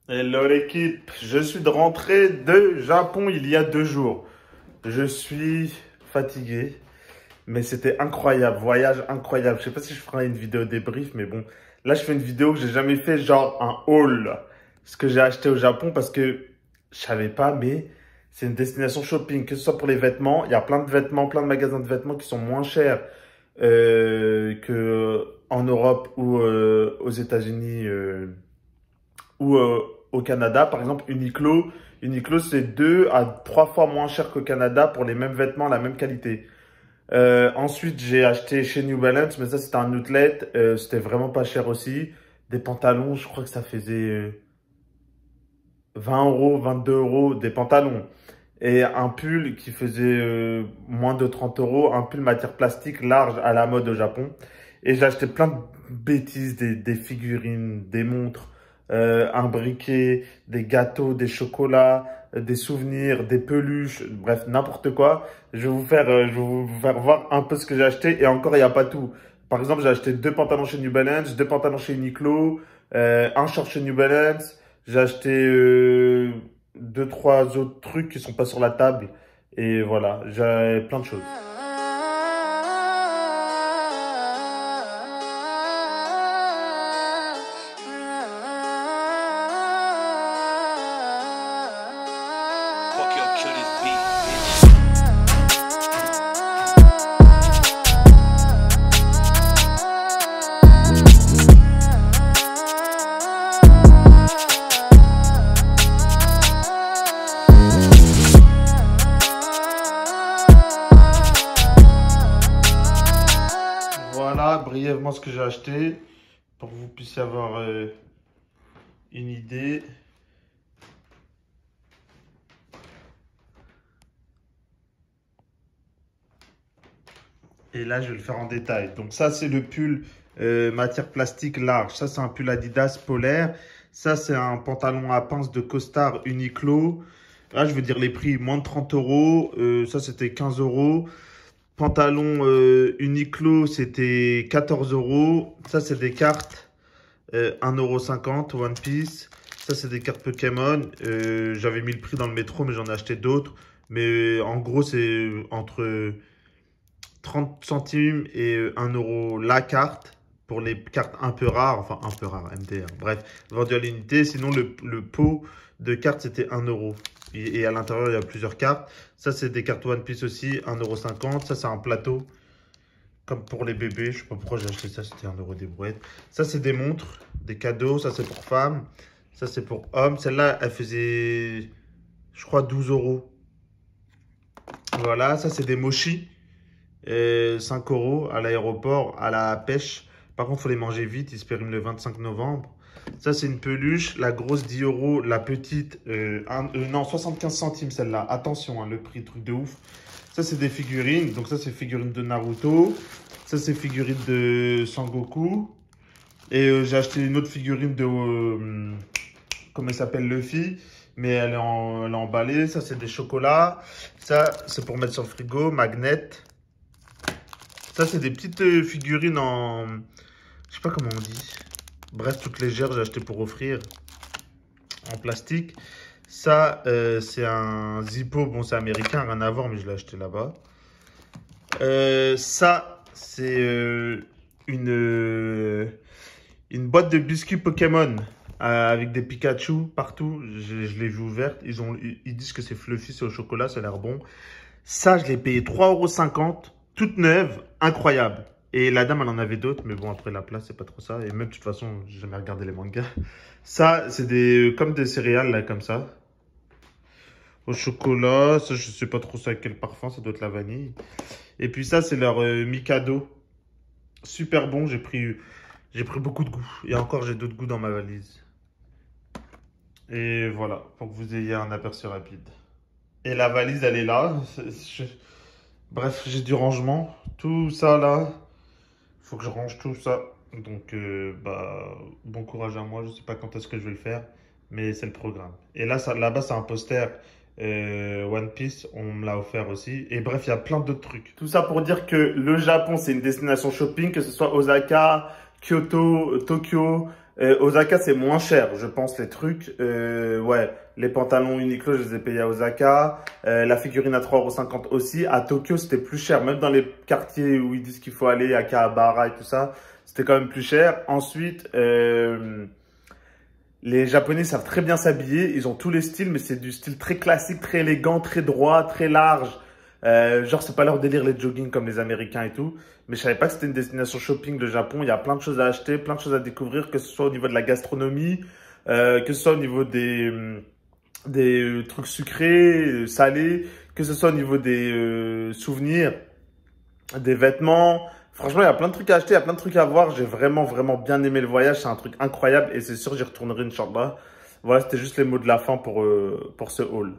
Hello l'équipe, je suis de rentrée de Japon il y a 2 jours. Je suis fatigué, mais c'était incroyable, voyage incroyable. Je sais pas si je ferai une vidéo débrief, mais bon. Là, je fais une vidéo que j'ai jamais fait, genre un haul. Ce que j'ai acheté au Japon parce que je savais pas, mais c'est une destination shopping, que ce soit pour les vêtements. Il y a plein de vêtements, plein de magasins de vêtements qui sont moins chers que en Europe ou aux États-Unis. Ou au Canada, par exemple, Uniqlo. Uniqlo, c'est 2 à 3 fois moins cher qu'au Canada pour les mêmes vêtements, la même qualité. Ensuite, j'ai acheté chez New Balance, mais ça, c'était un outlet. C'était vraiment pas cher aussi. Des pantalons, je crois que ça faisait 20 euros, 22 euros, des pantalons. Et un pull qui faisait moins de 30 euros, un pull matière plastique large à la mode au Japon. Et j'ai acheté plein de bêtises, des figurines, des montres, un briquet, des gâteaux, des chocolats, des souvenirs, des peluches, bref, n'importe quoi. Je vais vous faire voir un peu ce que j'ai acheté. Et encore, il n'y a pas tout. Par exemple, j'ai acheté 2 pantalons chez New Balance, 2 pantalons chez Uniqlo, un short chez New Balance. J'ai acheté 2, 3 autres trucs qui sont pas sur la table. Et voilà, j'ai plein de choses. Fuck your kill this beat, bitch. Voilà brièvement ce que j'ai acheté pour que vous puissiez avoir une idée. Et là, je vais le faire en détail. Donc ça, c'est le pull matière plastique large. Ça, c'est un pull Adidas polaire. Ça, c'est un pantalon à pince de costard Uniqlo. Là, je veux dire les prix, moins de 30 euros. Ça, c'était 15 euros. Pantalon Uniqlo, c'était 14 euros. Ça, c'est des cartes 1,50 € One Piece. Ça, c'est des cartes Pokémon. J'avais mis le prix dans le métro, mais j'en ai acheté d'autres. Mais en gros, c'est entre 30 centimes et 1 euro la carte pour les cartes un peu rares, enfin un peu rares, MDR, bref, vendu à l'unité. Sinon, le pot de cartes, c'était 1 euro. Et à l'intérieur, il y a plusieurs cartes. Ça, c'est des cartes One Piece aussi, 1,50 €. Ça, c'est un plateau, comme pour les bébés. Je sais pas pourquoi j'ai acheté ça, c'était 1 euro des brouettes. Ça, c'est des montres, des cadeaux. Ça, c'est pour femmes. Ça, c'est pour hommes. Celle-là, elle faisait, je crois, 12 euros. Voilà, ça, c'est des mochis. 5 euros à l'aéroport, à la pêche. Par contre, il faut les manger vite, ils se périment le 25 novembre. Ça, c'est une peluche. La grosse, 10 euros. La petite, non, 75 centimes celle-là. Attention, hein, le prix, truc de ouf. Ça, c'est des figurines. Donc ça, c'est figurines de Naruto. Ça, c'est figurines de Sangoku. Et j'ai acheté une autre figurine de, comment elle s'appelle, Luffy. Mais elle est emballée. Ça, c'est des chocolats. Ça, c'est pour mettre sur le frigo. Magnet. Ça, c'est des petites figurines en... Je sais pas comment on dit. Bref, toutes légères, j'ai acheté pour offrir. En plastique. Ça, c'est un Zippo. Bon, c'est américain, rien à voir, mais je l'ai acheté là-bas. Ça, c'est une boîte de biscuits Pokémon. Avec des Pikachu partout. Je l'ai vu ouverte. Ils disent que c'est fluffy, c'est au chocolat, ça a l'air bon. Ça, je l'ai payé 3,50 €. Toute neuve, incroyable. Et la dame, elle en avait d'autres, mais bon, après la place, c'est pas trop ça. Et même, de toute façon, j'ai jamais regardé les mangas. Ça, c'est comme des céréales, là, comme ça. Au chocolat, ça, je sais pas trop ça avec quel parfum, ça doit être la vanille. Et puis ça, c'est leur Mikado. Super bon, j'ai pris beaucoup de goût. Et encore, j'ai d'autres goûts dans ma valise. Et voilà, pour que vous ayez un aperçu rapide. Et la valise, elle est là. Bref, j'ai du rangement. Tout ça là, il faut que je range tout ça. Donc, bon courage à moi. Je sais pas quand est-ce que je vais le faire, mais c'est le programme. Et là, là-bas, c'est un poster One Piece. On me l'a offert aussi. Et bref, il y a plein d'autres trucs. Tout ça pour dire que le Japon, c'est une destination shopping, que ce soit Osaka, Kyoto, Tokyo, Osaka, c'est moins cher, je pense, les trucs. Ouais, les pantalons Uniqlo, je les ai payés à Osaka. La figurine à 3,50 € aussi. À Tokyo, c'était plus cher. Même dans les quartiers où ils disent qu'il faut aller, à Akihabara et tout ça, c'était quand même plus cher. Ensuite, les Japonais savent très bien s'habiller. Ils ont tous les styles, mais c'est du style très classique, très élégant, très droit, très large. Genre, c'est pas leur délire les jogging comme les Américains et tout. Mais je savais pas que c'était une destination shopping, le Japon. Il y a plein de choses à acheter, plein de choses à découvrir, que ce soit au niveau de la gastronomie, que ce soit au niveau des trucs sucrés, salés, que ce soit au niveau des souvenirs, des vêtements. Franchement, il y a plein de trucs à acheter, il y a plein de trucs à voir. J'ai vraiment, vraiment bien aimé le voyage. C'est un truc incroyable et c'est sûr, j'y retournerai, Inch'Allah. Voilà, c'était juste les mots de la fin pour ce haul.